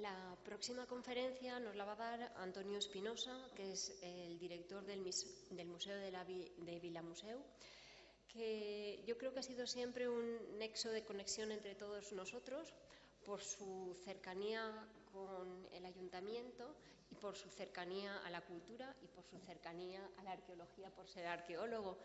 La próxima conferencia nos la va a dar Antonio Espinosa, que es el director del Museo de Vilamuseu, que yo creo que ha sido siempre un nexo de conexión entre todos nosotros por su cercanía con el ayuntamiento y por su cercanía a la cultura y por su cercanía a la arqueología, por ser arqueólogo.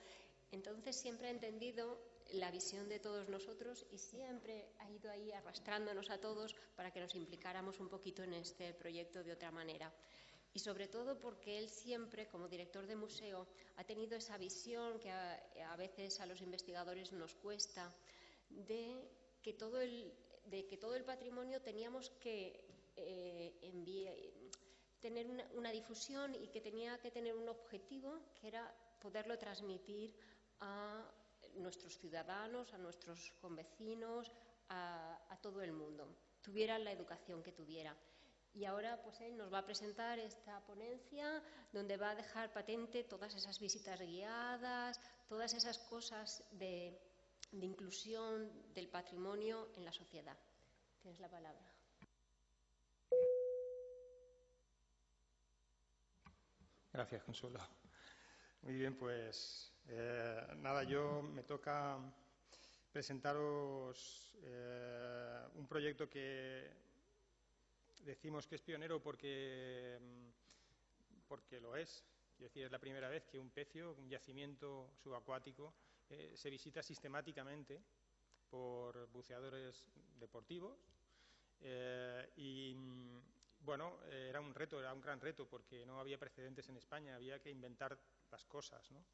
Entonces siempre ha entendido la visión de todos nosotros y siempre ha ido ahí arrastrándonos a todos para que nos implicáramos un poquito en este proyecto de otra manera. Y sobre todo porque él siempre, como director de museo, ha tenido esa visión que a veces a los investigadores nos cuesta, de que todo el patrimonio teníamos que tener una difusión y que tenía que tener un objetivo, que era poderlo transmitir a nuestros ciudadanos, a nuestros convecinos, a todo el mundo, tuvieran la educación que tuviera. Y ahora pues él nos va a presentar esta ponencia donde va a dejar patente todas esas visitas guiadas, todas esas cosas de inclusión del patrimonio en la sociedad. Tienes la palabra. Gracias, Consuelo. Muy bien, pues nada, yo me toca presentaros un proyecto que decimos que es pionero porque lo es. Quiero decir, es la primera vez que un pecio, un yacimiento subacuático, se visita sistemáticamente por buceadores deportivos y bueno, era un reto, era un gran reto porque no había precedentes en España, había que inventar las cosas, ¿no?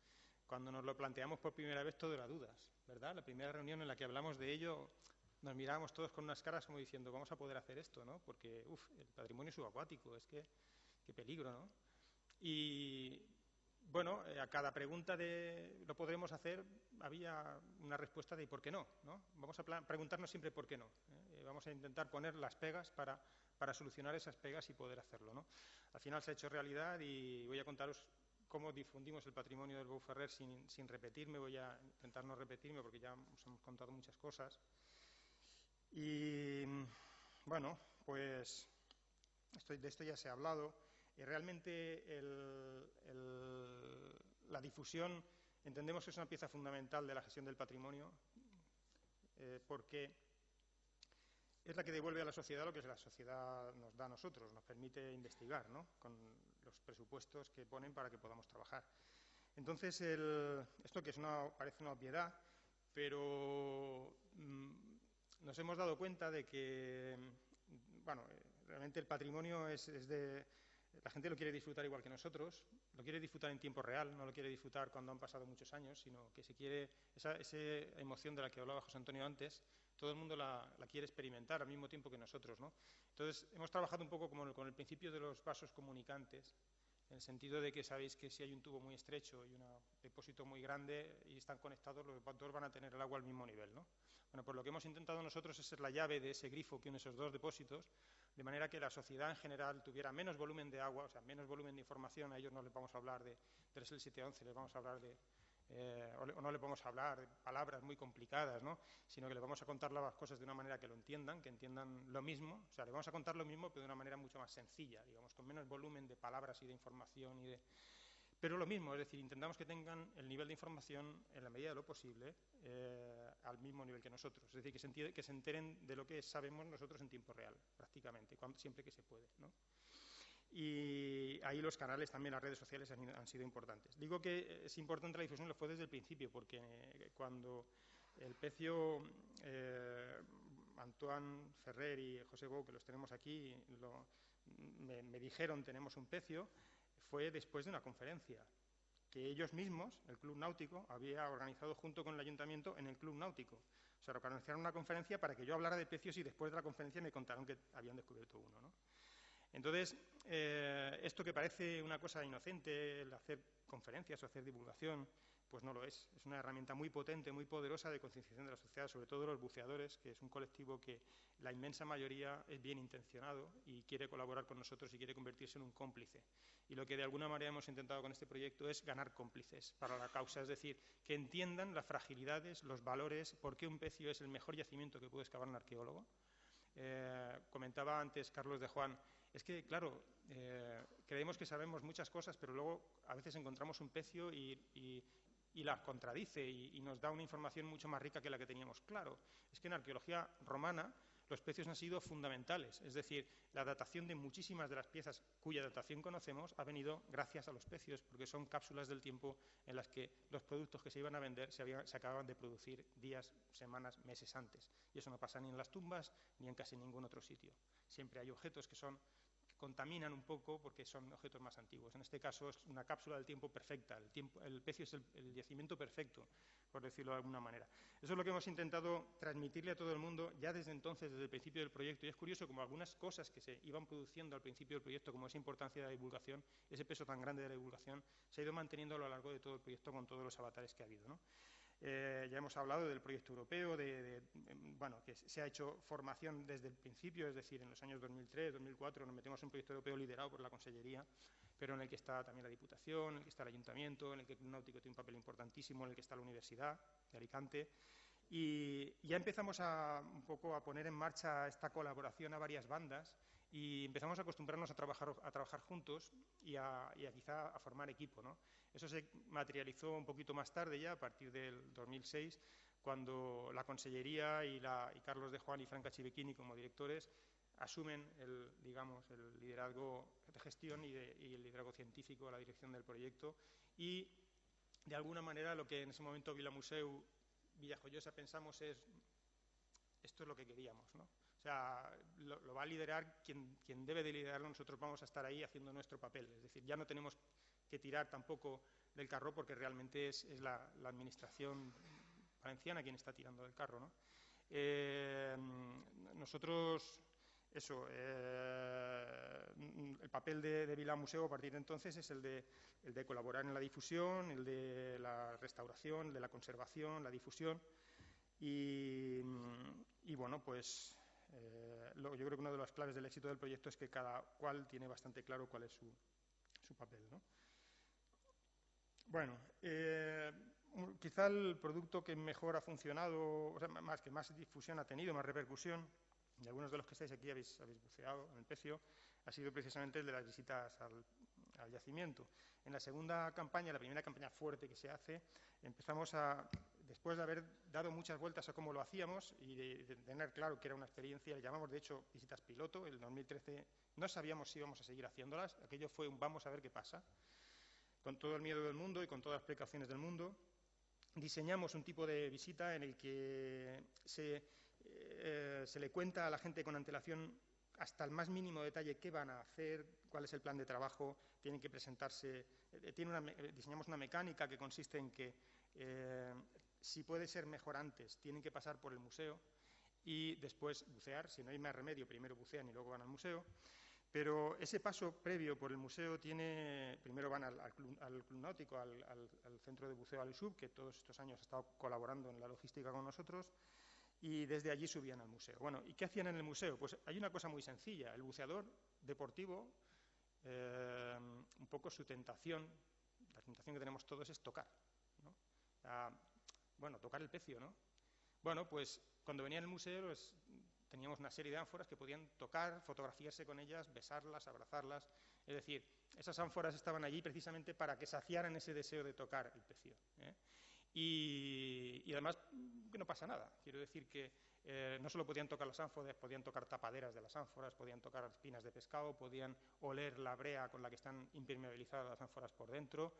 Cuando nos lo planteamos por primera vez todo era dudas, ¿verdad? La primera reunión en la que hablamos de ello nos mirábamos todos con unas caras como diciendo vamos a poder hacer esto, ¿no? Porque, el patrimonio subacuático, es que qué peligro, ¿no? Y bueno, a cada pregunta de ¿lo podremos hacer? Había una respuesta de ¿y por qué no? ¿No? Vamos a preguntarnos siempre ¿por qué no? Vamos a intentar poner las pegas para solucionar esas pegas y poder hacerlo, ¿no? Al final se ha hecho realidad y voy a contaros cómo difundimos el patrimonio del Bou Ferrer sin repetirme. Voy a intentar no repetirme porque ya os hemos contado muchas cosas. Y bueno, pues de esto ya se ha hablado. Y realmente la difusión entendemos que es una pieza fundamental de la gestión del patrimonio porque es la que devuelve a la sociedad lo que la sociedad nos da a nosotros, nos permite investigar, ¿no? Con los presupuestos que ponen para que podamos trabajar. Entonces, esto que parece una obviedad, pero nos hemos dado cuenta de que, bueno, realmente el patrimonio la gente lo quiere disfrutar igual que nosotros, lo quiere disfrutar en tiempo real, no lo quiere disfrutar cuando han pasado muchos años, sino que se quiere, esa emoción de la que hablaba José Antonio antes, todo el mundo la quiere experimentar al mismo tiempo que nosotros, ¿no? Entonces, hemos trabajado un poco como con el principio de los vasos comunicantes, en el sentido de que sabéis que si hay un tubo muy estrecho y un depósito muy grande y están conectados, los dos van a tener el agua al mismo nivel, ¿no? Bueno, pues lo que hemos intentado nosotros es ser la llave de ese grifo que une esos dos depósitos, de manera que la sociedad en general tuviera menos volumen de agua, o sea, menos volumen de información. A ellos no les vamos a hablar de 3L 711, les vamos a hablar o no les vamos a hablar de palabras muy complicadas, ¿no? Sino que les vamos a contar las cosas de una manera que entiendan lo mismo. O sea, les vamos a contar lo mismo, pero de una manera mucho más sencilla, digamos, con menos volumen de palabras y de información pero lo mismo, es decir, intentamos que tengan el nivel de información, en la medida de lo posible, al mismo nivel que nosotros. Es decir, que se enteren de lo que sabemos nosotros en tiempo real, prácticamente, siempre que se puede, ¿no? Y ahí los canales también, las redes sociales han sido importantes. Digo que es importante la difusión, lo fue desde el principio, porque cuando el pecio Antoine Ferrer y José Bou, que los tenemos aquí, me dijeron tenemos un pecio, fue después de una conferencia que ellos mismos, el Club Náutico, había organizado junto con el Ayuntamiento en el Club Náutico. O sea, organizaron una conferencia para que yo hablara de pecios y después de la conferencia me contaron que habían descubierto uno, ¿no? Entonces, esto que parece una cosa inocente, el hacer conferencias o hacer divulgación, pues no lo es. Es una herramienta muy potente, muy poderosa de concienciación de la sociedad, sobre todo de los buceadores, que es un colectivo que la inmensa mayoría es bien intencionado y quiere colaborar con nosotros y quiere convertirse en un cómplice. Y lo que de alguna manera hemos intentado con este proyecto es ganar cómplices para la causa, es decir, que entiendan las fragilidades, los valores, por qué un pecio es el mejor yacimiento que puede excavar un arqueólogo, Comentaba antes Carlos de Juan, es que, claro, creemos que sabemos muchas cosas, pero luego a veces encontramos un pecio y la contradice y nos da una información mucho más rica que la que teníamos. Claro, es que en arqueología romana los pecios han sido fundamentales, es decir, la datación de muchísimas de las piezas cuya datación conocemos ha venido gracias a los pecios, porque son cápsulas del tiempo en las que los productos que se iban a vender se acababan de producir días, semanas, meses antes. Y eso no pasa ni en las tumbas ni en casi ningún otro sitio. Siempre hay objetos que contaminan un poco porque son objetos más antiguos. En este caso es una cápsula del tiempo perfecta. El pecio es el yacimiento perfecto, por decirlo de alguna manera. Eso es lo que hemos intentado transmitirle a todo el mundo ya desde entonces, desde el principio del proyecto. Y es curioso como algunas cosas que se iban produciendo al principio del proyecto, como esa importancia de la divulgación, ese peso tan grande de la divulgación, se ha ido manteniendo a lo largo de todo el proyecto con todos los avatares que ha habido, ¿no? Ya hemos hablado del proyecto europeo, bueno, que se ha hecho formación desde el principio, es decir, en los años 2003, 2004 nos metemos en un proyecto europeo liderado por la Consellería, pero en el que está también la Diputación, en el que está el Ayuntamiento, en el que el Club Náutico tiene un papel importantísimo, en el que está la Universidad de Alicante. Y ya empezamos un poco a poner en marcha esta colaboración a varias bandas y empezamos a acostumbrarnos a trabajar juntos y quizá a formar equipo, ¿no? Eso se materializó un poquito más tarde ya, a partir del 2006, cuando la Consellería y Carlos de Juan y Franca Chivechini como directores asumen el liderazgo de gestión y el liderazgo científico a la dirección del proyecto y, de alguna manera, lo que en ese momento Vilamuseu, Villajoyosa pensamos es, esto es lo que queríamos, ¿no? O sea, lo va a liderar quien debe de liderarlo, nosotros vamos a estar ahí haciendo nuestro papel. Es decir, ya no tenemos que tirar tampoco del carro porque realmente es la administración valenciana quien está tirando del carro, ¿no? Nosotros, el papel de Vilamuseu a partir de entonces es el de colaborar en la difusión, el de la restauración, el de la conservación, la difusión y bueno, pues yo creo que una de las claves del éxito del proyecto es que cada cual tiene bastante claro cuál es su papel, ¿no? Bueno, quizá el producto que mejor ha funcionado, o sea, que más difusión ha tenido, más repercusión, y algunos de los que estáis aquí habéis buceado en el pecio, ha sido precisamente el de las visitas al yacimiento. En la segunda campaña, la primera campaña fuerte que se hace, empezamos después de haber dado muchas vueltas a cómo lo hacíamos y de tener claro que era una experiencia, le llamamos de hecho visitas piloto, el 2013 no sabíamos si íbamos a seguir haciéndolas, aquello fue un vamos a ver qué pasa, con todo el miedo del mundo y con todas las precauciones del mundo. Diseñamos un tipo de visita en el que se le cuenta a la gente con antelación hasta el más mínimo detalle qué van a hacer, cuál es el plan de trabajo, tienen que presentarse. Diseñamos una mecánica que consiste en que, si puede ser mejor antes, tienen que pasar por el museo y después bucear. Si no hay más remedio, primero bucean y luego van al museo. Pero ese paso previo por el museo primero van al Club Náutico, al centro de buceo Alisub, que todos estos años ha estado colaborando en la logística con nosotros, y desde allí subían al museo. Bueno, ¿y qué hacían en el museo? Pues hay una cosa muy sencilla. El buceador deportivo, un poco su tentación, la tentación que tenemos todos es tocar, ¿no? Bueno, tocar el pecio, ¿no? Bueno, pues cuando venían al museo, pues, teníamos una serie de ánforas que podían tocar, fotografiarse con ellas, besarlas, abrazarlas. Es decir, esas ánforas estaban allí precisamente para que saciaran ese deseo de tocar el pecio, ¿eh? Y además que no pasa nada. Quiero decir que no solo podían tocar las ánforas, podían tocar tapaderas de las ánforas, podían tocar espinas de pescado, podían oler la brea con la que están impermeabilizadas las ánforas por dentro,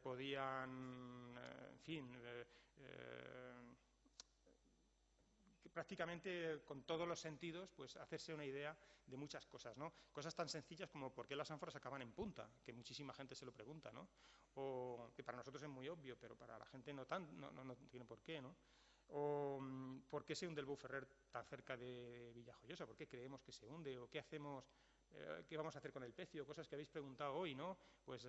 podían, en fin, prácticamente con todos los sentidos, pues hacerse una idea de muchas cosas, ¿no? Cosas tan sencillas como por qué las ánforas acaban en punta, que muchísima gente se lo pregunta, ¿no? O que para nosotros es muy obvio, pero para la gente no tiene por qué, ¿no? O por qué se hunde el Bou Ferrer tan cerca de Villajoyosa, por qué creemos que se hunde, o qué hacemos, qué vamos a hacer con el pecio, cosas que habéis preguntado hoy, ¿no? Pues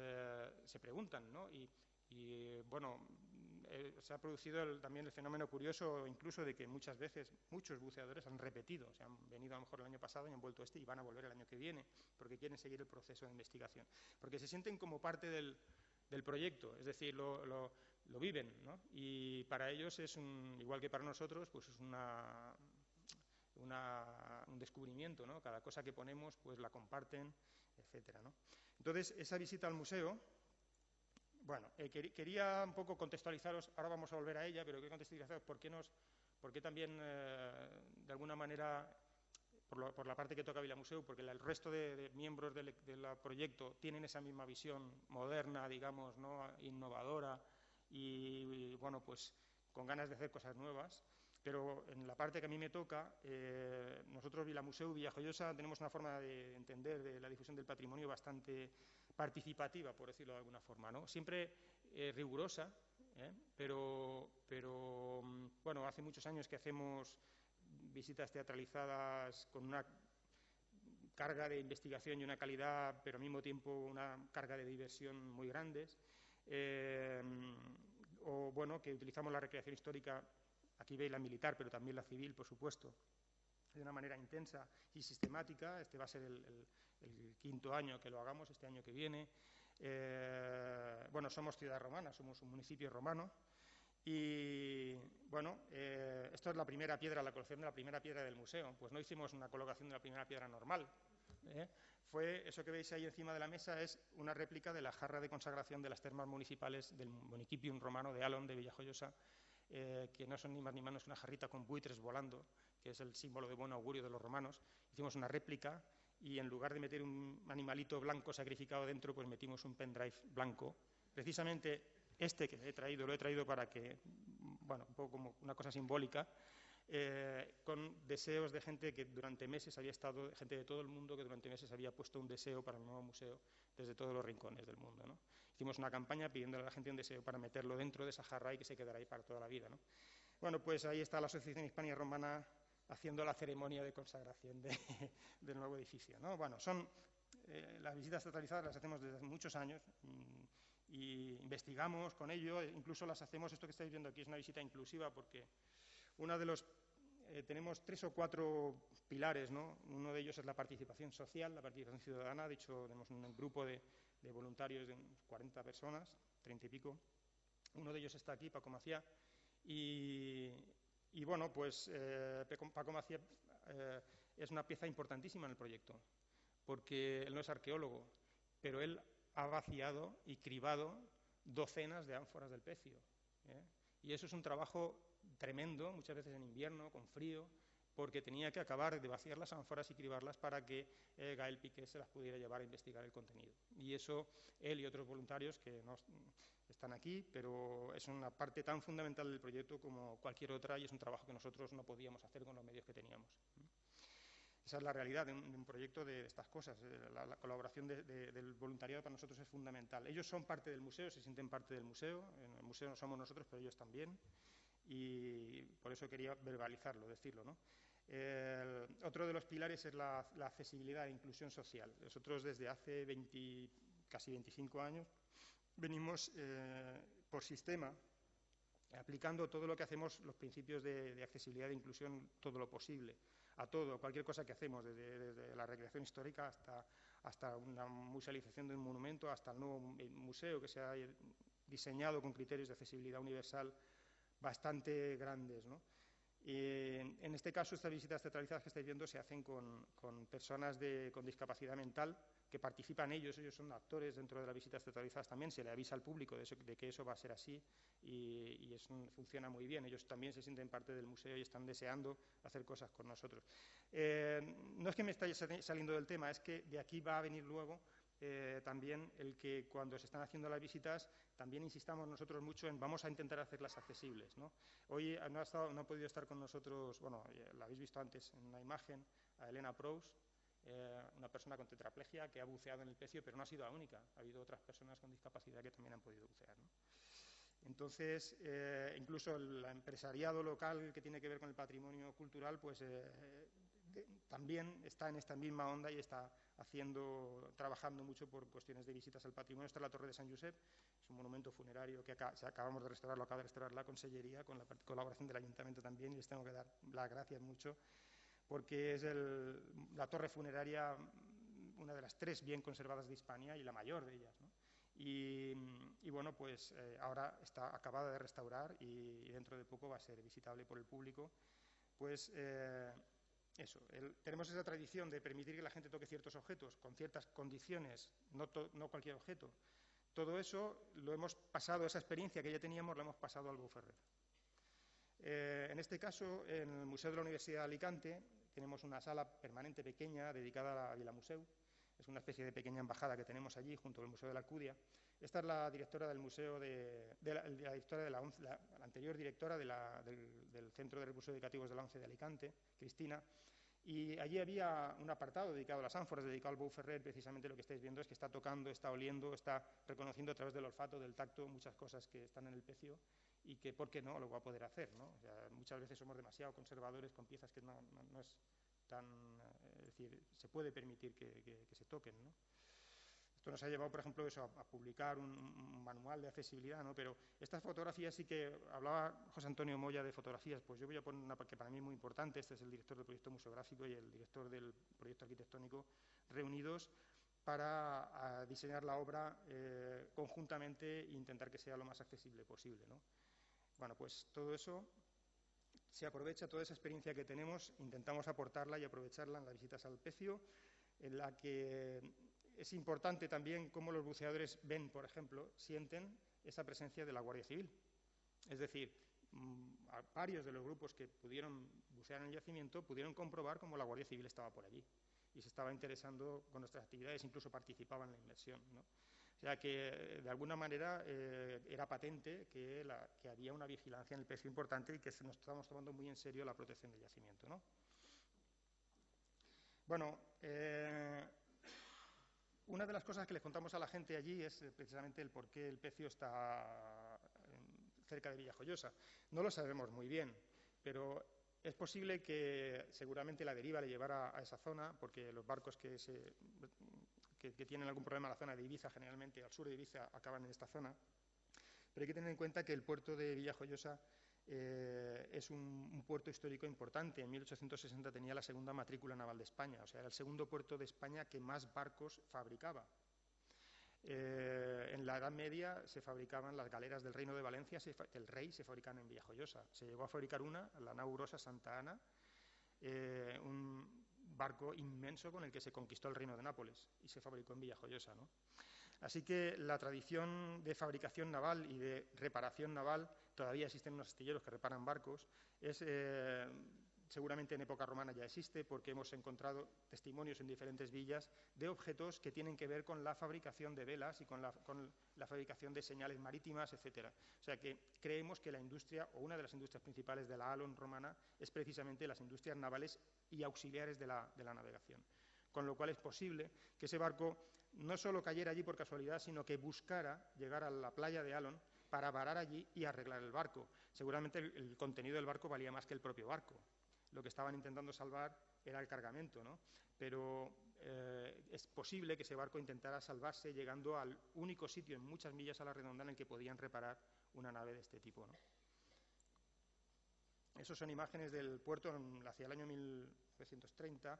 se preguntan, ¿no? Y bueno, se ha producido también el fenómeno curioso incluso de que muchas veces muchos buceadores han repetido, o sea, han venido a lo mejor el año pasado y han vuelto y van a volver el año que viene porque quieren seguir el proceso de investigación, porque se sienten como parte del proyecto, es decir, lo viven, ¿no? Y para ellos es igual que para nosotros, pues es un descubrimiento, ¿no? Cada cosa que ponemos, pues la comparten, etcétera, ¿no? Entonces, esa visita al museo, bueno, quería un poco contextualizaros, ahora vamos a volver a ella, pero quería contextualizaros por qué también, de alguna manera, por la parte que toca Vilamuseu, porque el resto de miembros del proyecto tienen esa misma visión moderna, digamos, ¿no? Innovadora y, bueno, pues con ganas de hacer cosas nuevas. Pero en la parte que a mí me toca, nosotros Vilamuseu, Villajoyosa, tenemos una forma de entender de la difusión del patrimonio bastante participativa, por decirlo de alguna forma, ¿no? Siempre rigurosa, pero bueno, hace muchos años que hacemos visitas teatralizadas con una carga de investigación y una calidad, pero al mismo tiempo una carga de diversión muy grandes. O bueno, que utilizamos la recreación histórica, aquí veis la militar, pero también la civil, por supuesto, de una manera intensa y sistemática. Este va a ser el 5º año que lo hagamos, este año que viene. Bueno, somos ciudad romana, somos un municipio romano. Y bueno, esto es la primera piedra, la colocación de la primera piedra del museo. Pues no hicimos una colocación de la primera piedra normal. Fue, eso que veis ahí encima de la mesa es una réplica de la jarra de consagración de las termas municipales del Municipium romano de Alon, de Villajoyosa, que no son ni más ni menos que una jarrita con buitres volando, que es el símbolo de buen augurio de los romanos. Hicimos una réplica y en lugar de meter un animalito blanco sacrificado dentro, pues metimos un pendrive blanco. Precisamente este que lo he traído para que, bueno, un poco como una cosa simbólica, con deseos de gente que durante meses había estado, gente de todo el mundo que durante meses había puesto un deseo para el nuevo museo desde todos los rincones del mundo, ¿no? Hicimos una campaña pidiéndole a la gente un deseo para meterlo dentro de esa jarra y que se quedara ahí para toda la vida, ¿no? Bueno, pues ahí está la Asociación Hispania Romana haciendo la ceremonia de consagración del nuevo edificio, ¿no? Bueno, las visitas teatralizadas las hacemos desde hace muchos años y investigamos con ello, incluso las hacemos, esto que estáis viendo aquí es una visita inclusiva porque tenemos 3 o 4 pilares, ¿no? Uno de ellos es la participación social, la participación ciudadana. De hecho, tenemos un grupo de voluntarios de 40 personas, 30 y pico. Uno de ellos está aquí, Paco Macía. Y bueno, pues Paco Macía es una pieza importantísima en el proyecto, porque él no es arqueólogo, pero él ha vaciado y cribado docenas de ánforas del Pecio. Y eso es un trabajo tremendo, muchas veces en invierno, con frío, porque tenía que acabar de vaciar las ánforas y cribarlas para que Gael Piqué se las pudiera llevar a investigar el contenido. Y eso, él y otros voluntarios que no están aquí, pero es una parte tan fundamental del proyecto como cualquier otra y es un trabajo que nosotros no podíamos hacer con los medios que teníamos. Esa es la realidad de un proyecto de estas cosas. La colaboración del voluntariado para nosotros es fundamental. Ellos son parte del museo, se sienten parte del museo. En el museo no somos nosotros, pero ellos también. Y por eso quería verbalizarlo, decirlo, ¿no? Otro de los pilares es la accesibilidad e inclusión social. Nosotros desde hace casi 25 años venimos por sistema aplicando todo lo que hacemos, los principios de accesibilidad e inclusión, todo lo posible, a todo, cualquier cosa que hacemos, desde la recreación histórica hasta una musealización de un monumento, hasta el nuevo museo que se ha diseñado con criterios de accesibilidad universal bastante grandes, ¿no? En este caso, estas visitas teatralizadas que estáis viendo se hacen con personas con discapacidad mental que participan ellos son actores dentro de las visitas teatralizadas también, se le avisa al público de que eso va a ser así y eso funciona muy bien. Ellos también se sienten parte del museo y están deseando hacer cosas con nosotros. No es que me esté saliendo del tema, es que de aquí va a venir luego también el que cuando se están haciendo las visitas también insistamos nosotros mucho en vamos a intentar hacerlas accesibles, ¿no? Hoy no ha podido estar con nosotros, bueno, la habéis visto antes en una imagen, a Elena Prous, una persona con tetraplegia que ha buceado en el Pecio, pero no ha sido la única, ha habido otras personas con discapacidad que también han podido bucear, ¿no? Entonces, incluso el empresariado local que tiene que ver con el patrimonio cultural, pues también está en esta misma onda y está trabajando mucho por cuestiones de visitas al patrimonio. Esta es la Torre de Sant Josep, es un monumento funerario que acabamos de restaurar, lo acaba de restaurar la Consellería con la colaboración del Ayuntamiento también, y les tengo que dar las gracias mucho, porque es la torre funeraria, una de las 3 bien conservadas de Hispania y la mayor de ellas, ¿no? Y bueno, pues ahora está acabada de restaurar y dentro de poco va a ser visitable por el público. Pues tenemos esa tradición de permitir que la gente toque ciertos objetos con ciertas condiciones, no cualquier objeto. Todo eso lo hemos pasado, esa experiencia que ya teníamos, la hemos pasado al Bouferrer. En este caso, en el Museo de la Universidad de Alicante, tenemos una sala permanente pequeña dedicada a Vilamuseu. Es una especie de pequeña embajada que tenemos allí, junto al Museo de la Alcudia. Esta es la directora del museo la anterior directora del Centro de Recursos Educativos de la ONCE de Alicante, Cristina, y allí había un apartado dedicado a las ánforas, dedicado al Bouferrer. Precisamente lo que estáis viendo es que está tocando, está oliendo, está reconociendo a través del olfato, del tacto, muchas cosas que están en el pecio y que, ¿por qué no?, lo va a poder hacer, ¿no? O sea, muchas veces somos demasiado conservadores con piezas que no es tan... es decir, se puede permitir que se toquen, ¿no? Esto nos ha llevado, por ejemplo, eso, a publicar un manual de accesibilidad, ¿no? Pero estas fotografías sí que... Hablaba José Antonio Moya de fotografías, pues yo voy a poner una que para mí es muy importante. Este es el director del proyecto museográfico y el director del proyecto arquitectónico, reunidos para diseñar la obra conjuntamente e intentar que sea lo más accesible posible, ¿no? Bueno, pues todo eso se aprovecha, toda esa experiencia que tenemos, intentamos aportarla y aprovecharla en las visitas al Pecio, en la que es importante también cómo los buceadores ven, por ejemplo, sienten esa presencia de la Guardia Civil. Es decir, varios de los grupos que pudieron bucear en el yacimiento pudieron comprobar cómo la Guardia Civil estaba por allí y se estaba interesando con nuestras actividades, incluso participaba en la inmersión, ¿no? O sea que, de alguna manera, era patente que había una vigilancia en el Pecio importante y que nos estábamos tomando muy en serio la protección del yacimiento, ¿no? Bueno, una de las cosas que les contamos a la gente allí es precisamente el por qué el Pecio está cerca de Villajoyosa. No lo sabemos muy bien, pero es posible que seguramente la deriva le llevara a esa zona, porque los barcos que tienen algún problema en la zona de Ibiza, generalmente al sur de Ibiza, acaban en esta zona. Pero hay que tener en cuenta que el puerto de Villajoyosa es un puerto histórico importante. En 1860 tenía la segunda matrícula naval de España, o sea, era el segundo puerto de España que más barcos fabricaba. En la Edad Media se fabricaban las galeras del Reino de Valencia, del Rey, se fabricaban en Villajoyosa. Se llegó a fabricar una, la nau Rosa Santa Ana, un barco inmenso con el que se conquistó el Reino de Nápoles y se fabricó en Villajoyosa, ¿no? Así que la tradición de fabricación naval y de reparación naval, todavía existen unos astilleros que reparan barcos, seguramente en época romana ya existe, porque hemos encontrado testimonios en diferentes villas de objetos que tienen que ver con la fabricación de velas y con la fabricación de señales marítimas, etcétera. O sea que creemos que la industria, o una de las industrias principales de la Alon romana, es precisamente las industrias navales y auxiliares de la navegación. Con lo cual es posible que ese barco no solo cayera allí por casualidad, sino que buscara llegar a la playa de Alon para varar allí y arreglar el barco. Seguramente el contenido del barco valía más que el propio barco. Lo que estaban intentando salvar era el cargamento, ¿no? Pero es posible que ese barco intentara salvarse llegando al único sitio en muchas millas a la redonda en el que podían reparar una nave de este tipo, ¿no? Esos son imágenes del puerto hacia el año 1930,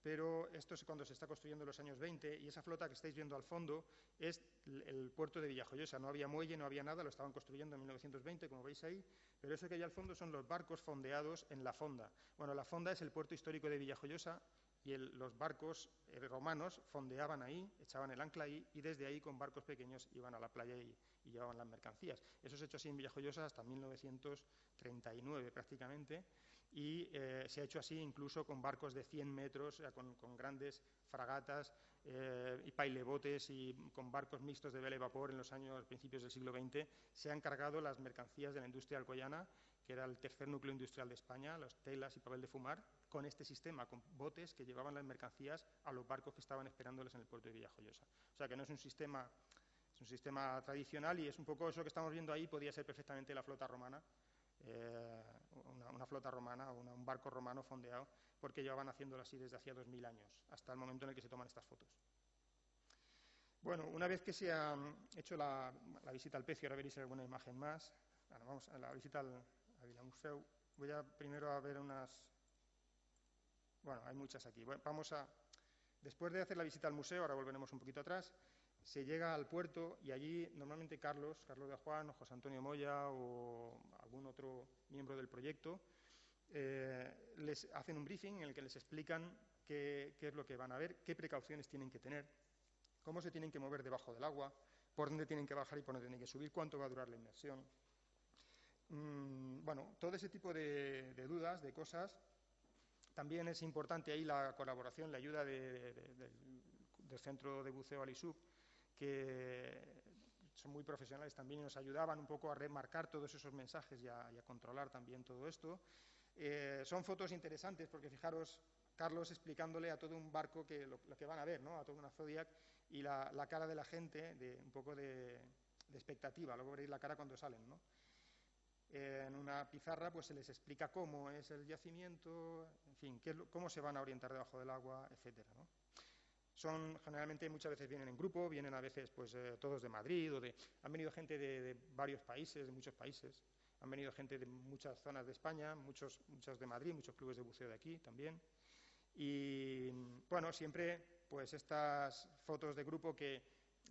pero esto es cuando se está construyendo en los años 20, y esa flota que estáis viendo al fondo es el puerto de Villajoyosa. No había muelle, no había nada, lo estaban construyendo en 1920, como veis ahí, pero eso que hay al fondo son los barcos fondeados en la fonda. Bueno, la fonda es el puerto histórico de Villajoyosa, y los barcos romanos fondeaban ahí, echaban el ancla ahí, y desde ahí con barcos pequeños iban a la playa y llevaban las mercancías. Eso se ha hecho así en Villajoyosa hasta 1939 prácticamente, y se ha hecho así incluso con barcos de 100 metros, con grandes fragatas y pailebotes, y con barcos mixtos de vela y vapor en los principios del siglo XX. Se han cargado las mercancías de la industria alcoyana, que era el tercer núcleo industrial de España, las telas y papel de fumar, con este sistema, con botes que llevaban las mercancías a los barcos que estaban esperándoles en el puerto de Villajoyosa. O sea que no es un sistema, es un sistema tradicional, y es un poco eso que estamos viendo ahí, podía ser perfectamente la flota romana, una flota romana o un barco romano fondeado, porque llevaban haciéndolo así desde hacía 2000 años, hasta el momento en el que se toman estas fotos. Bueno, una vez que se ha hecho la visita al Pecio, ahora veréis alguna imagen más. Bueno, vamos a la visita a Vilamuseu. Voy primero a ver unas... Bueno, hay muchas aquí. Bueno, después de hacer la visita al museo, ahora volveremos un poquito atrás, se llega al puerto, y allí normalmente Carlos de Juan, o José Antonio Moya, o algún otro miembro del proyecto, les hacen un briefing en el que les explican qué es lo que van a ver, qué precauciones tienen que tener, cómo se tienen que mover debajo del agua, por dónde tienen que bajar y por dónde tienen que subir, cuánto va a durar la inmersión. Bueno, todo ese tipo de dudas, de cosas. También es importante ahí la colaboración, la ayuda del Centro de Buceo Alisub, que son muy profesionales también y nos ayudaban un poco a remarcar todos esos mensajes y a controlar también todo esto. Son fotos interesantes porque fijaros, Carlos explicándole a todo un barco lo que van a ver, ¿no? A toda una Zodiac, y la cara de la gente, un poco de expectativa, luego veréis la cara cuando salen, ¿no? En una pizarra pues se les explica cómo es el yacimiento, en fin, cómo se van a orientar debajo del agua, etcétera, ¿no? Generalmente muchas veces vienen en grupo, vienen a veces pues todos de Madrid, han venido gente de varios países, de muchos países, han venido gente de muchas zonas de España, muchos de Madrid, muchos clubes de buceo de aquí también. Y bueno, siempre pues estas fotos de grupo que,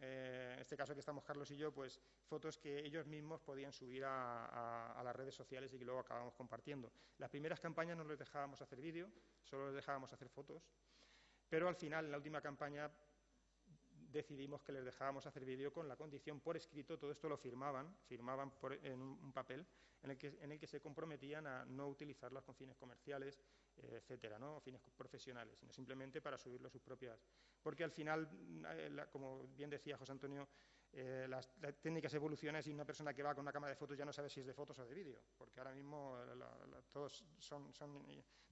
en este caso que estamos Carlos y yo, pues fotos que ellos mismos podían subir a las redes sociales y que luego acabamos compartiendo. Las primeras campañas no les dejábamos hacer vídeo, solo les dejábamos hacer fotos, pero al final, en la última campaña, decidimos que les dejábamos hacer vídeo con la condición por escrito, todo esto lo firmaban en un papel en el que se comprometían a no utilizarlas con fines comerciales, etcétera, ¿no? O fines profesionales, sino simplemente para subirlo a sus propias. Porque al final, como bien decía José Antonio, las técnicas evolucionan y una persona que va con una cámara de fotos ya no sabe si es de fotos o de vídeo, porque ahora mismo todos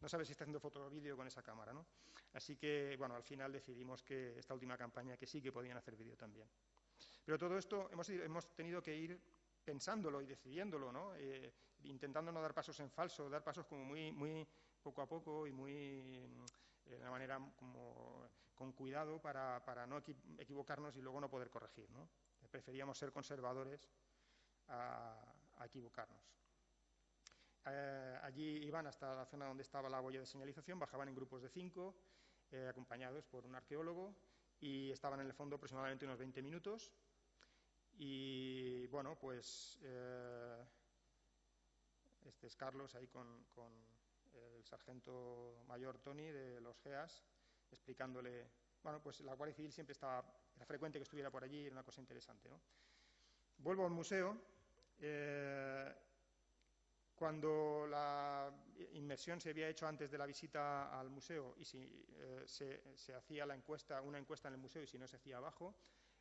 no sabe si está haciendo foto o vídeo con esa cámara, ¿no? Así que, bueno, al final decidimos que esta última campaña que sí que podían hacer vídeo también. Pero todo esto hemos tenido que ir pensándolo y decidiéndolo, ¿no? Intentando no dar pasos en falso, dar pasos como muy poco a poco y de una manera como con cuidado para no equivocarnos y luego no poder corregir, ¿no? Preferíamos ser conservadores a equivocarnos. Allí iban hasta la zona donde estaba la boya de señalización, bajaban en grupos de 5, acompañados por un arqueólogo, y estaban en el fondo aproximadamente unos 20 minutos. Y bueno, pues este es Carlos ahí con el sargento mayor Tony de los GEAS, explicándole, bueno, pues la Guardia Civil siempre era frecuente que estuviera por allí, era una cosa interesante, ¿no? Vuelvo al museo. Cuando la inmersión se había hecho antes de la visita al museo y si se hacía una encuesta en el museo y si no se hacía abajo,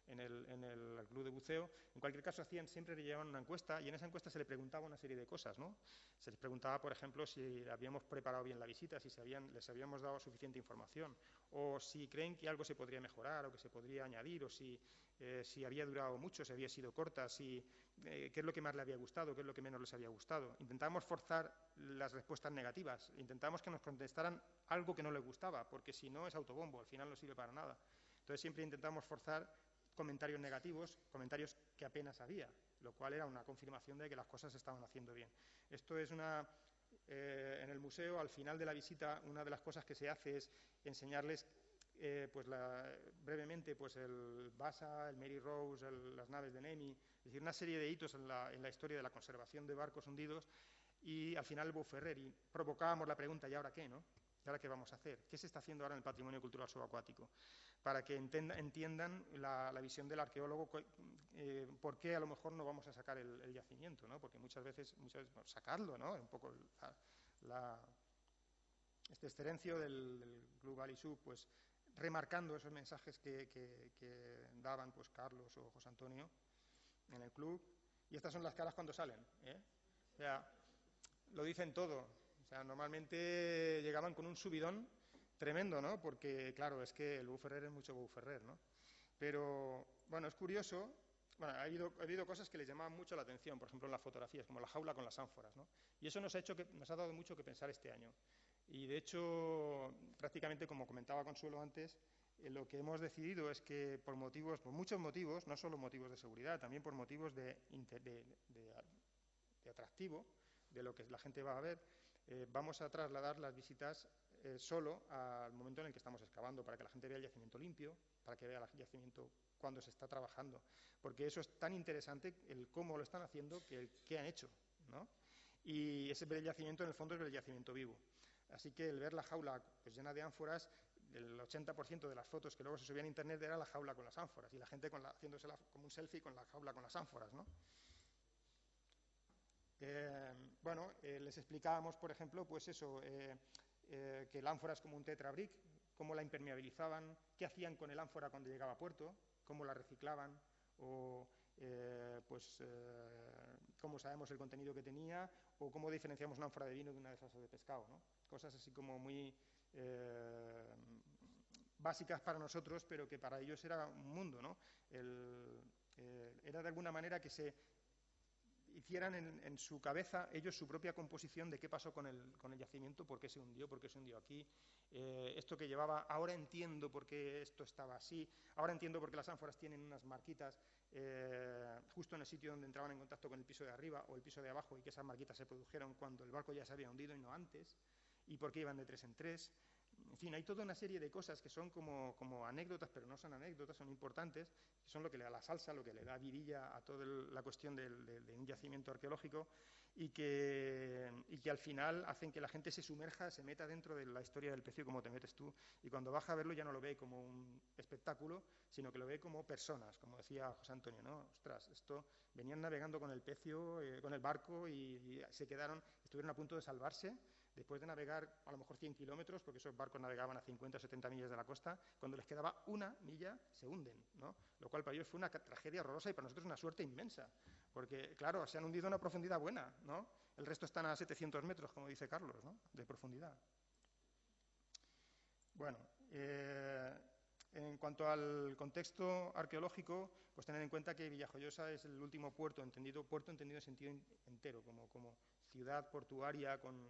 en el club de buceo, en cualquier caso siempre le llevaban una encuesta y en esa encuesta se le preguntaba una serie de cosas, ¿no? Se les preguntaba, por ejemplo, si habíamos preparado bien la visita, si les habíamos dado suficiente información, o si creen que algo se podría mejorar o que se podría añadir, o si había durado mucho, si había sido corta, qué es lo que más le había gustado, qué es lo que menos les había gustado. Intentábamos forzar las respuestas negativas, intentábamos que nos contestaran algo que no les gustaba, porque si no es autobombo, al final no sirve para nada. Entonces siempre intentamos forzar comentarios negativos, comentarios que apenas había, lo cual era una confirmación de que las cosas se estaban haciendo bien. Esto es en el museo, al final de la visita, una de las cosas que se hace es enseñarles brevemente pues el Basa, el Mary Rose, las naves de Nemi, es decir, una serie de hitos en la historia de la conservación de barcos hundidos, y al final el Boufferrer, y provocábamos la pregunta, ¿y ahora qué, no? ¿Y ahora qué vamos a hacer? ¿Qué se está haciendo ahora en el patrimonio cultural subacuático? Para que entiendan la visión del arqueólogo, por qué a lo mejor no vamos a sacar el yacimiento, ¿no? Porque muchas veces sacarlo, ¿no? Un poco este excerencio del Club Alisub, pues remarcando esos mensajes que daban pues Carlos o José Antonio en el club. Y estas son las caras cuando salen, ¿eh? O sea, lo dicen todo. O sea, normalmente llegaban con un subidón tremendo, ¿no? Porque, claro, es que el Boufferrer es mucho Boufferrer, ¿no? Pero, bueno, es curioso. Bueno, ha habido cosas que les llamaban mucho la atención, por ejemplo, en las fotografías, como la jaula con las ánforas, ¿no? Y eso nos ha dado mucho que pensar este año. Y, de hecho, prácticamente, como comentaba Consuelo antes, lo que hemos decidido es que por muchos motivos, no solo motivos de seguridad, también por motivos de atractivo, de lo que la gente va a ver, vamos a trasladar las visitas solo al momento en el que estamos excavando, para que la gente vea el yacimiento limpio, para que vea el yacimiento cuando se está trabajando, porque eso es tan interesante, el cómo lo están haciendo, que el qué han hecho, ¿no? Y ese yacimiento en el fondo es el yacimiento vivo. Así que el ver la jaula pues, llena de ánforas, el 80% de las fotos que luego se subían a internet era la jaula con las ánforas y la gente haciéndose como un selfie con la jaula con las ánforas, ¿no? Les explicábamos, por ejemplo, pues eso, que el ánfora es como un tetrabric, cómo la impermeabilizaban, qué hacían con el ánfora cuando llegaba a puerto, cómo la reciclaban, o cómo sabemos el contenido que tenía, o cómo diferenciamos una ánfora de vino de una de salsa de pescado, ¿no? Cosas así como muy básicas para nosotros, pero que para ellos era un mundo, ¿no? Era de alguna manera que se hicieran en su cabeza ellos su propia composición de qué pasó con el yacimiento, por qué se hundió aquí, esto que llevaba, ahora entiendo por qué esto estaba así, ahora entiendo por qué las ánforas tienen unas marquitas justo en el sitio donde entraban en contacto con el piso de arriba o el piso de abajo y que esas marquitas se produjeron cuando el barco ya se había hundido y no antes, y por qué iban de 3 en 3. En fin, hay toda una serie de cosas que son como anécdotas, pero no son anécdotas, son importantes, que son lo que le da la salsa, lo que le da vidilla a toda la cuestión de un yacimiento arqueológico y que al final hacen que la gente se sumerja, se meta dentro de la historia del pecio como te metes tú, y cuando baja a verlo ya no lo ve como un espectáculo, sino que lo ve como personas, como decía José Antonio, ¿no? Ostras, esto venían navegando con el pecio, con el barco y estuvieron a punto de salvarse. Después de navegar a lo mejor 100 kilómetros, porque esos barcos navegaban a 50 o 70 millas de la costa, cuando les quedaba una milla se hunden, ¿no? Lo cual para ellos fue una tragedia horrorosa y para nosotros una suerte inmensa, porque claro, se han hundido a una profundidad buena, ¿no? El resto están a 700 metros, como dice Carlos, ¿no? De profundidad. Bueno, en cuanto al contexto arqueológico, pues tener en cuenta que Villajoyosa es el último puerto entendido en sentido entero, como ciudad portuaria con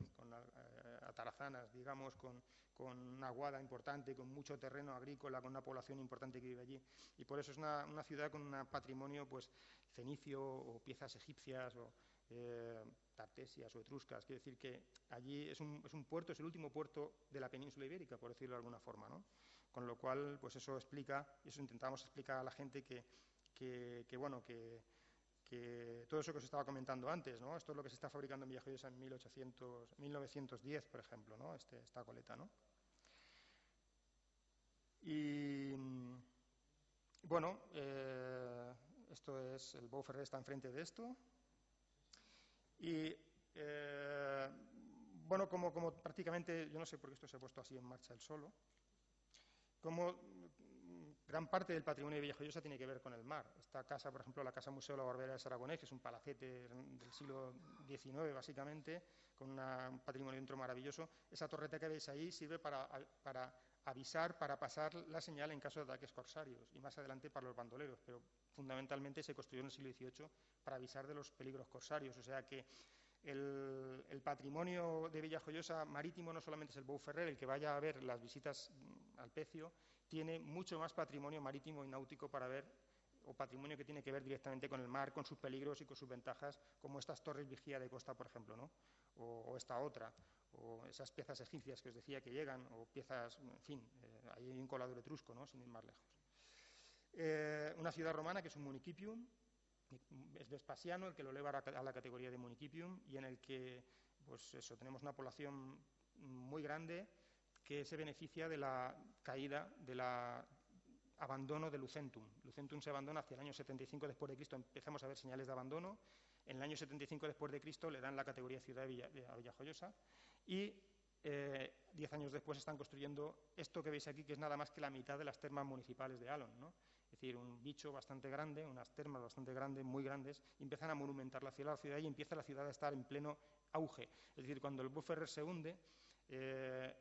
atarazanas, digamos, con una aguada importante, con mucho terreno agrícola, con una población importante que vive allí. Y por eso es una ciudad con un patrimonio pues, fenicio o piezas egipcias o tartesias o etruscas. Quiere decir que allí es un puerto, es el último puerto de la península ibérica, por decirlo de alguna forma, ¿no? Con lo cual, pues eso explica, y eso intentamos explicar a la gente que todo eso que os estaba comentando antes, ¿no? Esto es lo que se está fabricando en Villajoyosa en 1910, por ejemplo, ¿no? Esta goleta, ¿no? Y bueno, esto es, el Bou Ferrer está enfrente de esto. Y bueno, como prácticamente, yo no sé por qué esto se ha puesto así en marcha el solo, como gran parte del patrimonio de Villajoyosa tiene que ver con el mar. Esta casa, por ejemplo, la Casa Museo La Barbera de Saragonés, que es un palacete del siglo XIX, básicamente, con un patrimonio dentro maravilloso. Esa torreta que veis ahí sirve para avisar, para pasar la señal en caso de ataques corsarios y más adelante para los bandoleros, pero fundamentalmente se construyó en el siglo XVIII para avisar de los peligros corsarios. O sea que el patrimonio de Villajoyosa marítimo no solamente es el Bou Ferrer, el que vaya a ver las visitas al pecio, tiene mucho más patrimonio marítimo y náutico para ver, o patrimonio que tiene que ver directamente con el mar, con sus peligros y con sus ventajas, como estas torres vigía de costa, por ejemplo, ¿no? O esta otra, o esas piezas egipcias que os decía que llegan, o piezas, en fin, hay un colador etrusco, ¿no? Sin ir más lejos. Una ciudad romana que es un municipium, es Vespasiano el que lo eleva a la categoría de municipium y en el que, pues eso, tenemos una población muy grande que se beneficia de la caída, del abandono de Lucentum. Lucentum se abandona hacia el año 75 después de Cristo, empezamos a ver señales de abandono. En el año 75 después de Cristo le dan la categoría de ciudad a Villajoyosa y 10 años después están construyendo esto que veis aquí, que es nada más que la mitad de las termas municipales de Alon, ¿no? Es decir, un bicho bastante grande, unas termas bastante grandes, muy grandes, y empiezan a monumentar la ciudad y empieza la ciudad a estar en pleno auge. Es decir, cuando el Bou Ferrer se hunde,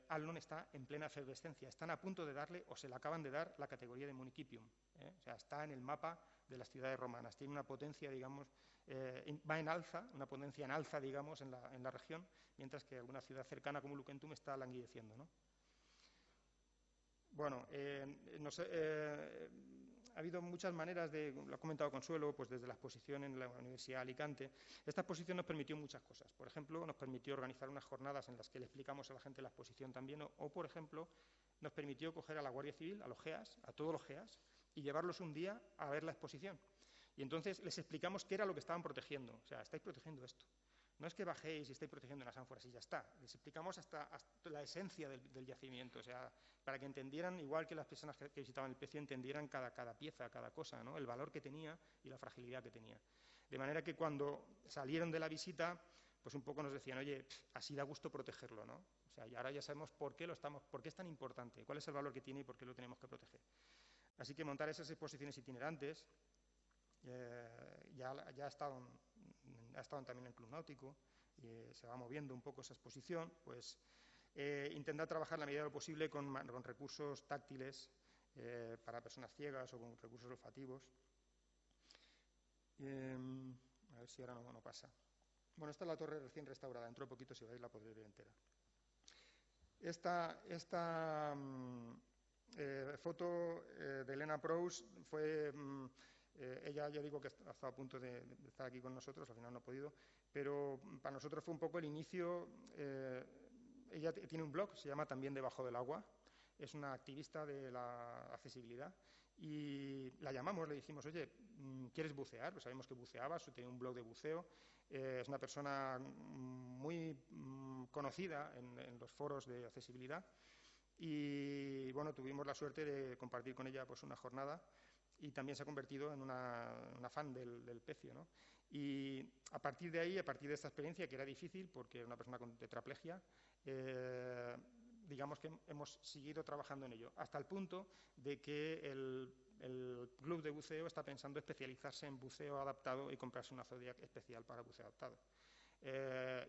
Alon está en plena efervescencia. Están a punto de darle, o se le acaban de dar, la categoría de municipium. O sea, está en el mapa de las ciudades romanas. Tiene una potencia, digamos, va en alza, una potencia en alza, digamos, en la región, mientras que alguna ciudad cercana como Lucentum está languideciendo, ¿no? Bueno, ha habido muchas maneras lo ha comentado Consuelo, pues desde la exposición en la Universidad de Alicante. Esta exposición nos permitió muchas cosas. Por ejemplo, nos permitió organizar unas jornadas en las que le explicamos a la gente la exposición también, o por ejemplo, nos permitió coger a la Guardia Civil, a los GEAS, a todos los GEAS, y llevarlos un día a ver la exposición. Y entonces les explicamos qué era lo que estaban protegiendo. O sea, estáis protegiendo esto. No es que bajéis y estéis protegiendo unas ánforas y ya está. Les explicamos hasta la esencia del yacimiento, o sea, para que entendieran, igual que las personas que visitaban el pecio, entendieran cada pieza, cada cosa, ¿no? El valor que tenía y la fragilidad que tenía. De manera que cuando salieron de la visita, pues un poco nos decían, oye, así da gusto protegerlo, ¿no? O sea, y ahora ya sabemos por qué es tan importante, cuál es el valor que tiene y por qué lo tenemos que proteger. Así que montar esas exposiciones itinerantes, ya ha estado también en el Club Náutico, y se va moviendo un poco esa exposición, pues intentar trabajar en la medida de lo posible con recursos táctiles para personas ciegas o con recursos olfativos. A ver si ahora no pasa. Bueno, esta es la torre recién restaurada, dentro de poquito, si veis, la podréis ver entera. Esta foto de Elena Prous fue... ella, ya digo que ha estado a punto de estar aquí con nosotros, al final no ha podido, pero para nosotros fue un poco el inicio. Ella tiene un blog, se llama También Debajo del Agua, es una activista de la accesibilidad, y la llamamos, le dijimos, oye, ¿quieres bucear? Pues sabemos que buceabas, tenía un blog de buceo, es una persona muy conocida en los foros de accesibilidad, y bueno, tuvimos la suerte de compartir con ella pues una jornada, y también se ha convertido en una fan del pecio, ¿no? Y a partir de ahí, a partir de esta experiencia, que era difícil porque era una persona con tetraplegia, digamos que hemos seguido trabajando en ello, hasta el punto de que el club de buceo está pensando especializarse en buceo adaptado y comprarse una Zodiac especial para buceo adaptado.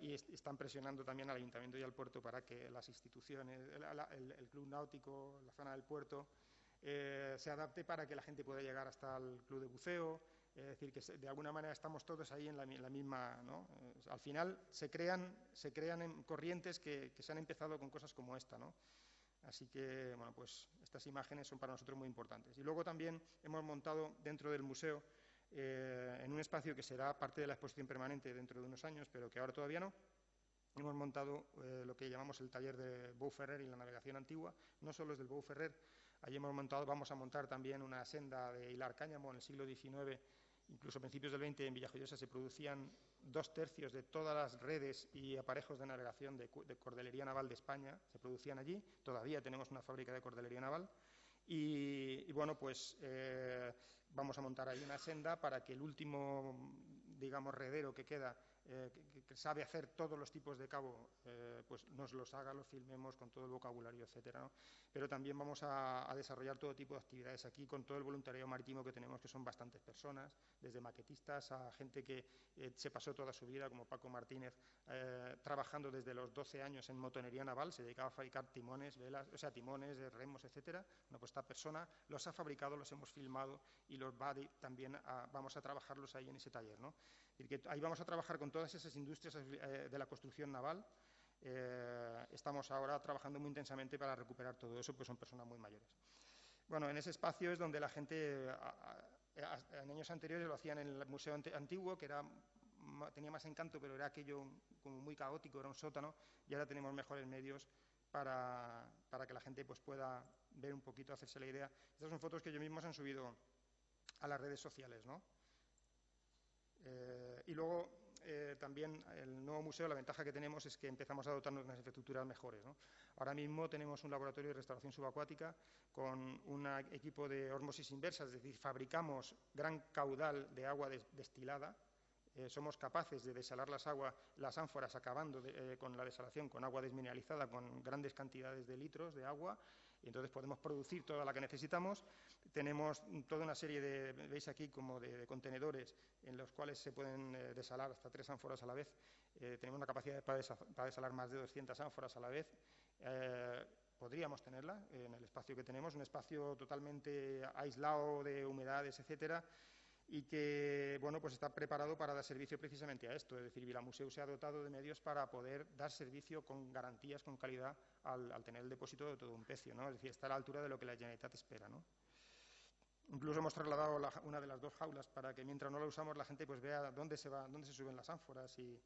Y están presionando también al ayuntamiento y al puerto para que las instituciones, el club náutico, la zona del puerto, se adapte para que la gente pueda llegar hasta el club de buceo. Es decir, que de alguna manera estamos todos ahí en la misma, ¿no? Al final se crean corrientes que se han empezado con cosas como esta, ¿no? Así que, bueno, pues estas imágenes son para nosotros muy importantes. Y luego también hemos montado dentro del museo, en un espacio que será parte de la exposición permanente dentro de unos años, pero que ahora todavía no, hemos montado lo que llamamos el taller de Bou Ferrer y la navegación antigua. No solo es del Bou Ferrer, allí vamos a montar también una senda de hilar cáñamo. En el siglo XIX, incluso a principios del XX, en Villajoyosa se producían 2/3 de todas las redes y aparejos de navegación de cordelería naval de España, se producían allí. Todavía tenemos una fábrica de cordelería naval. Y bueno, pues vamos a montar ahí una senda para que el último, digamos, redero que queda, que sabe hacer todos los tipos de cabo, pues nos los haga, los filmemos con todo el vocabulario, etcétera, ¿no? Pero también vamos a desarrollar todo tipo de actividades aquí con todo el voluntariado marítimo que tenemos, que son bastantes personas, desde maquetistas a gente que se pasó toda su vida, como Paco Martínez, trabajando desde los 12 años en motonería naval, se dedicaba a fabricar timones, velas, o sea, timones, remos, etcétera. Bueno, pues esta persona los ha fabricado, los hemos filmado y los también vamos a trabajarlos ahí en ese taller, ¿no? Es decir, que ahí vamos a trabajar con todas esas industrias de la construcción naval. Estamos ahora trabajando muy intensamente para recuperar todo eso, pues son personas muy mayores. Bueno, en ese espacio es donde la gente, en años anteriores lo hacían en el Museo Antiguo, que tenía más encanto, pero era aquello como muy caótico, era un sótano, y ahora tenemos mejores medios para que la gente pues pueda ver un poquito, hacerse la idea. Estas son fotos que ellos mismos han subido a las redes sociales, ¿no? Y luego también el nuevo museo, la ventaja que tenemos es que empezamos a dotarnos de unas infraestructuras mejores, ¿no? Ahora mismo tenemos un laboratorio de restauración subacuática con un equipo de ósmosis inversa, es decir, fabricamos gran caudal de agua destilada. Somos capaces de desalar las ánforas, acabando con la desalación con agua desmineralizada, con grandes cantidades de litros de agua, y entonces podemos producir toda la que necesitamos. Tenemos toda una serie veis aquí, como de contenedores en los cuales se pueden desalar hasta 3 ánforas a la vez. Tenemos una capacidad para desalar más de 200 ánforas a la vez. Podríamos tenerla en el espacio que tenemos, un espacio totalmente aislado de humedades, etcétera, y que, bueno, pues está preparado para dar servicio precisamente a esto. Es decir, Vilamuseu se ha dotado de medios para poder dar servicio con garantías, con calidad, al tener el depósito de todo un pecio, ¿no? Es decir, está a la altura de lo que la Generalitat espera, ¿no? Incluso hemos trasladado una de las 2 jaulas para que mientras no la usamos la gente pues vea dónde se suben las ánforas. Y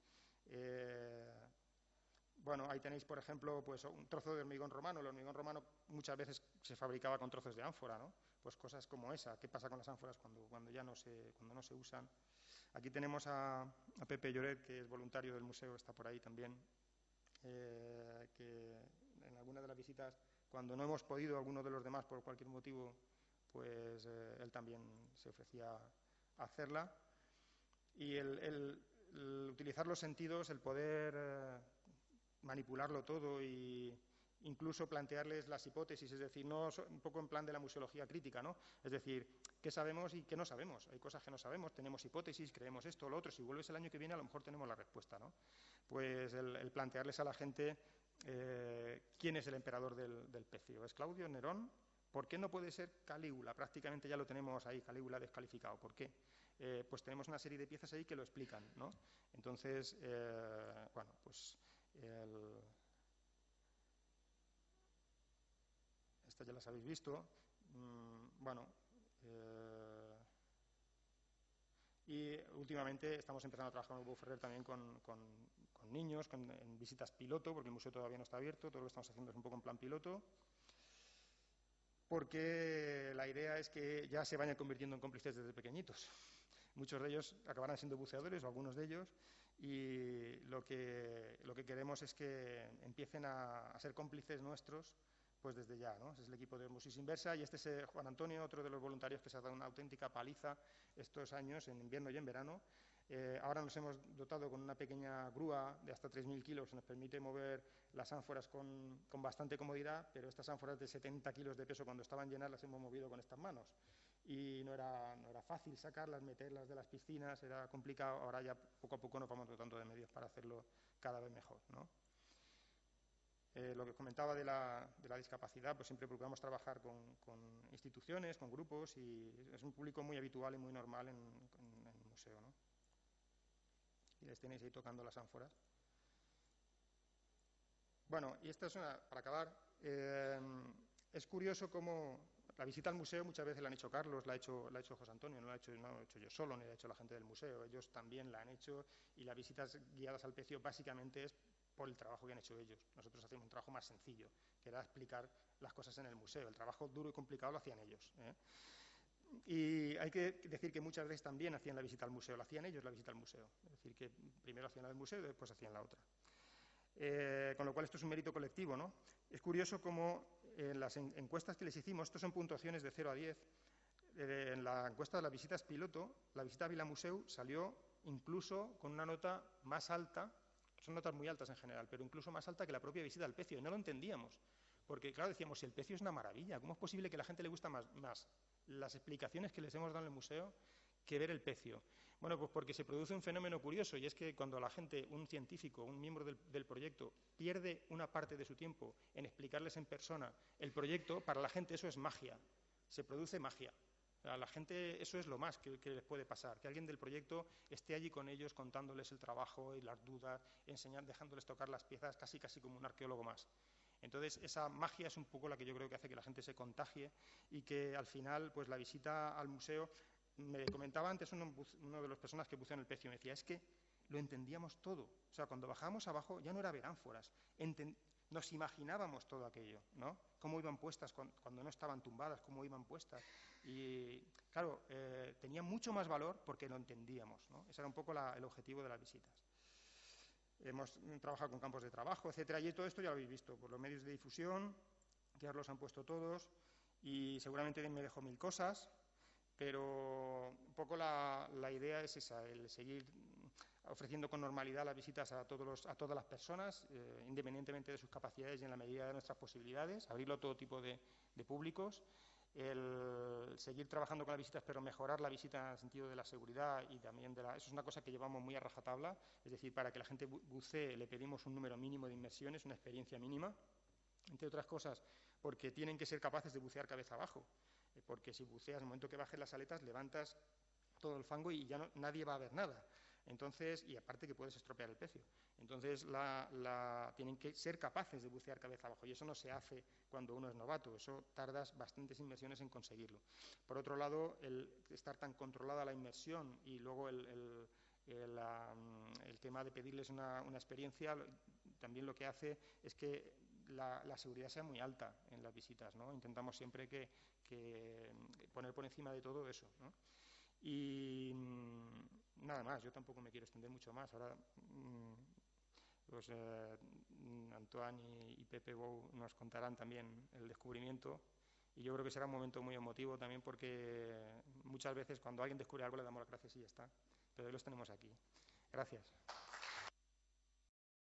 bueno, ahí tenéis, por ejemplo, pues un trozo de hormigón romano. El hormigón romano muchas veces se fabricaba con trozos de ánfora, ¿no? Pues cosas como esa. ¿Qué pasa con las ánforas cuando ya no se usan? Aquí tenemos a Pepe Lloret, que es voluntario del museo, está por ahí también, que en alguna de las visitas, cuando no hemos podido, algunos de los demás, por cualquier motivo, pues él también se ofrecía a hacerla. Y el utilizar los sentidos, el poder manipularlo todo y incluso plantearles las hipótesis, es decir, no un poco en plan de la museología crítica, ¿no? Es decir, qué sabemos y qué no sabemos. Hay cosas que no sabemos, tenemos hipótesis, creemos esto o lo otro. Si vuelves el año que viene, a lo mejor tenemos la respuesta, ¿no? Pues el plantearles a la gente quién es el emperador del Pecio. ¿Es Claudio, Nerón? ¿Por qué no puede ser Calígula? Prácticamente ya lo tenemos ahí, Calígula descalificado. ¿Por qué? Pues tenemos una serie de piezas ahí que lo explican, ¿no? Entonces, bueno, pues estas ya las habéis visto. Bueno, y últimamente estamos empezando a trabajar con el Hugo Ferrer también con niños, en visitas piloto, porque el museo todavía no está abierto, todo lo que estamos haciendo es un poco en plan piloto, porque la idea es que ya se vayan convirtiendo en cómplices desde pequeñitos. Muchos de ellos acabarán siendo buceadores, o algunos de ellos, y lo que queremos es que empiecen a ser cómplices nuestros pues desde ya, ¿no? Ese es el equipo de Osmosis Inversa y este es Juan Antonio, otro de los voluntarios que se ha dado una auténtica paliza estos años, en invierno y en verano. Ahora nos hemos dotado con una pequeña grúa de hasta 3.000 kilos que nos permite mover las ánforas con bastante comodidad, pero estas ánforas de 70 kilos de peso cuando estaban llenas las hemos movido con estas manos. Y no era fácil sacarlas, meterlas de las piscinas, era complicado. Ahora ya poco a poco nos vamos dotando de medios para hacerlo cada vez mejor, ¿no? Lo que comentaba de la discapacidad, pues siempre procuramos trabajar con instituciones, con grupos, y es un público muy habitual y muy normal en el museo, ¿no? Y les tenéis ahí tocando las ánforas. Bueno, y esta es para acabar, es curioso cómo la visita al museo muchas veces la han hecho Carlos, la ha hecho José Antonio, no la he hecho yo solo, ni la ha hecho la gente del museo, ellos también la han hecho, y las visitas guiadas al Pecio básicamente es por el trabajo que han hecho ellos. Nosotros hacemos un trabajo más sencillo, que era explicar las cosas en el museo. El trabajo duro y complicado lo hacían ellos, ¿eh? Y hay que decir que muchas veces también hacían la visita al museo, la hacían ellos la visita al museo. Es decir, que primero hacían la del museo y después hacían la otra. Con lo cual esto es un mérito colectivo, ¿no? Es curioso cómo en las encuestas que les hicimos, estos son puntuaciones de 0 a 10, en la encuesta de las visitas piloto, la visita a Vilamuseu salió incluso con una nota más alta. Son notas muy altas en general, pero incluso más alta que la propia visita al Pecio. Y no lo entendíamos, porque claro, decíamos, si el Pecio es una maravilla, ¿cómo es posible que a la gente le gusta más las explicaciones que les hemos dado en el museo que ver el Pecio? Bueno, pues porque se produce un fenómeno curioso, y es que cuando la gente, un científico, un miembro del proyecto, pierde una parte de su tiempo en explicarles en persona el proyecto, para la gente eso es magia, se produce magia. A la gente eso es lo más que les puede pasar, que alguien del proyecto esté allí con ellos contándoles el trabajo y las dudas, dejándoles tocar las piezas, casi como un arqueólogo más. Entonces esa magia es un poco la que yo creo que hace que la gente se contagie y que al final pues la visita al museo, me comentaba antes uno de las personas que buceó en el Pecio, me decía, es que lo entendíamos todo, o sea, cuando bajábamos abajo ya no era ver ánforas, nos imaginábamos todo aquello, ¿no? Cómo iban puestas cuando no estaban tumbadas, cómo iban puestas. Y claro, tenía mucho más valor porque lo entendíamos, ¿no? Ese era un poco el objetivo de las visitas. Hemos trabajado con campos de trabajo, etcétera, y todo esto ya lo habéis visto por los medios de difusión, ya os los han puesto todos, y seguramente me dejo 1000 cosas, pero un poco la idea es esa, el seguir ofreciendo con normalidad las visitas a todas las personas, independientemente de sus capacidades y en la medida de nuestras posibilidades, abrirlo a todo tipo de públicos, el seguir trabajando con las visitas, pero mejorar la visita en el sentido de la seguridad y también eso es una cosa que llevamos muy a rajatabla, es decir, para que la gente bucee le pedimos un número mínimo de inmersiones, una experiencia mínima, entre otras cosas porque tienen que ser capaces de bucear cabeza abajo, porque si buceas, en el momento que bajes las aletas, levantas todo el fango y ya nadie va a ver nada. Entonces, y aparte que puedes estropear el Pecio. Entonces, tienen que ser capaces de bucear cabeza abajo, y eso no se hace cuando uno es novato, eso tardas bastantes inmersiones en conseguirlo. Por otro lado, el estar tan controlada la inmersión y luego el tema de pedirles una experiencia, también lo que hace es que la seguridad sea muy alta en las visitas, ¿no? Intentamos siempre que poner por encima de todo eso, ¿no? Y nada más, yo tampoco me quiero extender mucho más. Ahora pues Antoine y Pepe Bou nos contarán también el descubrimiento, y yo creo que será un momento muy emotivo también, porque muchas veces cuando alguien descubre algo le damos las gracias y ya está, pero hoy los tenemos aquí. Gracias.